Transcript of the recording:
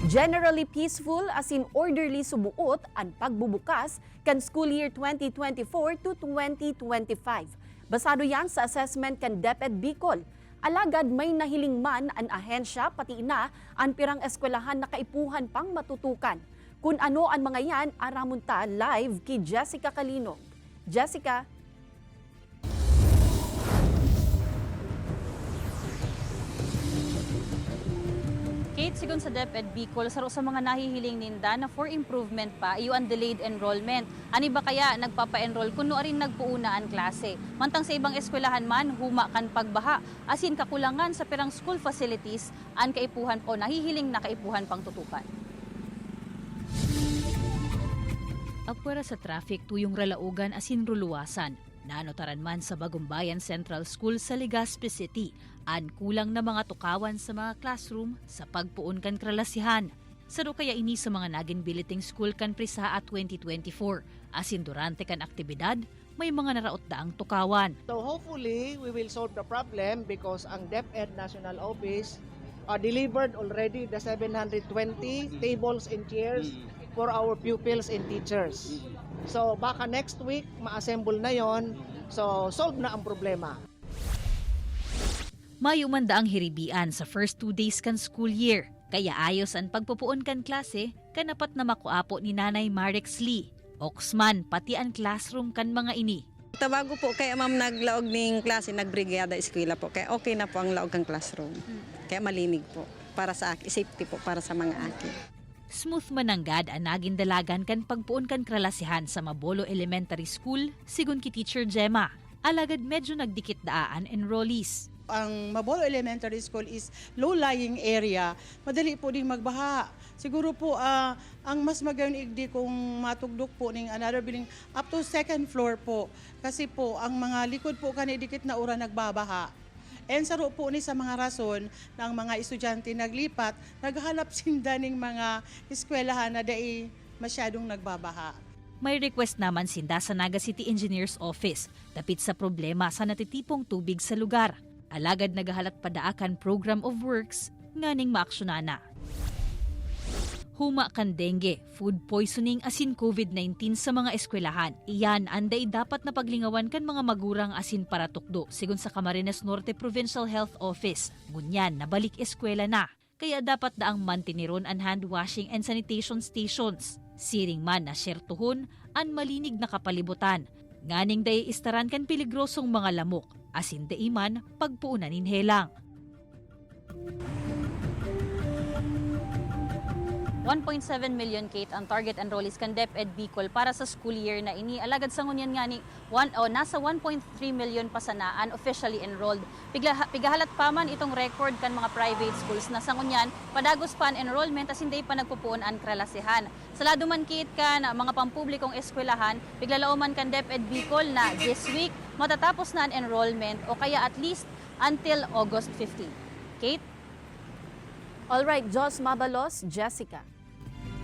Generally peaceful as in orderly subuot ang pagbubukas kan school year 2024 to 2025. Basado yan sa assessment kan DepEd Bicol. Alagad may nahiling man ang ahensya pati ina ang pirang eskwelahan na kaipuhan pang matutukan. Kung ano ang mga yan, aramunta live kay Jessica Calinog. Jessica. Kate, sigon sa DepEd Bicol, saro sa mga nahihiling ninda na for improvement pa, iyo ang delayed enrollment. Ani ba kaya nagpapa-enroll kuno rin nagpuuna ang klase? Mantang sa ibang eskwelahan man, huma kan pagbaha. Asin kakulangan sa pirang school facilities, ang kaipuhan o nahihiling na kaipuhan pang tutukan. Apwera sa traffic tuyong ralaugan asin ruluwasan. Nanotaran man sa Bagumbayan Central School sa Legazpi City, an kulang na mga tukawan sa mga classroom sa pagpuon kan kralasihan. Saro kaya ini sa mga naging biliting school kan Prisaa 2024, asin durante kan aktibidad, may mga naraot daang tukawan. So hopefully, we will solve the problem because ang DepEd National Office delivered already the 720 tables and chairs for our pupils and teachers. So baka next week, ma-assemble na yon, so solve na ang problema. May umanda ang hiribian sa first 2 days kan school year, kaya ayos ang pagpupuon kan klase, kanapat na makuapo ni Nanay Marex Lee. Oxman, pati ang classroom kan mga ini. Tabago po kaya ma'am naglaog ning klase, nagbrigada eskwela po. Kaya okay na po ang laog ng classroom. Kaya malinig po para sa akin, safety po para sa mga akin. Smooth mananggad ang naging dalagan kan pagpuon kan kralasihan sa Mabolo Elementary School, sigon ki Teacher Gemma. Alagad medyo nagdikit daan enrollees. Ang Mabolo Elementary School is low-lying area. Madali po ding magbaha. Siguro po ang mas magayon igdi kung matugdok po ning another building up to second floor po. Kasi po ang mga likod po kanidikit na ura nagbabaha. And saro po ni sa mga rason ng mga estudyante naglipat, naghanap sinda ning mga eskwelahan na dai masyadong nagbabaha. May request naman sinda sa Naga City Engineers Office dapit sa problema sa natitipong tubig sa lugar. Alagad nagahalat padaakan program of works nganing maaksjonana. Huma kan dengue, food poisoning asin COVID-19 sa mga eskwelahan. Iyan anday dapat na paglingawan kan mga magurang asin para tukdo sigon sa Camarines Norte Provincial Health Office. Ngunyan nabalik eskwela na, kaya dapat daang mantiniron ang hand washing and sanitation stations. Siring man na syertuhon ang malinig na kapalibutan. Nganing day istaran kan peligrosong mga lamok, asin daiman pagpuunanin helang. 1.7 million, Kate, ang target enrollees kan DepEd Bicol para sa school year na ini. Alagad sa ngunyan nga ni nasa 1.3 million pasanaan officially enrolled. Pigahalat pa man itong record kan mga private schools na sa ngunyan padagos pa ang enrollment as hindi pa nagpupuon ang kralasihan. Sa lado man, Kate, kan mga pampublikong eskwelahan, biglalauman kan DepEd Bicol na this week matatapos na ang enrollment o kaya at least until August 15. Kate? Alright, Jos Mabalos, Jessica.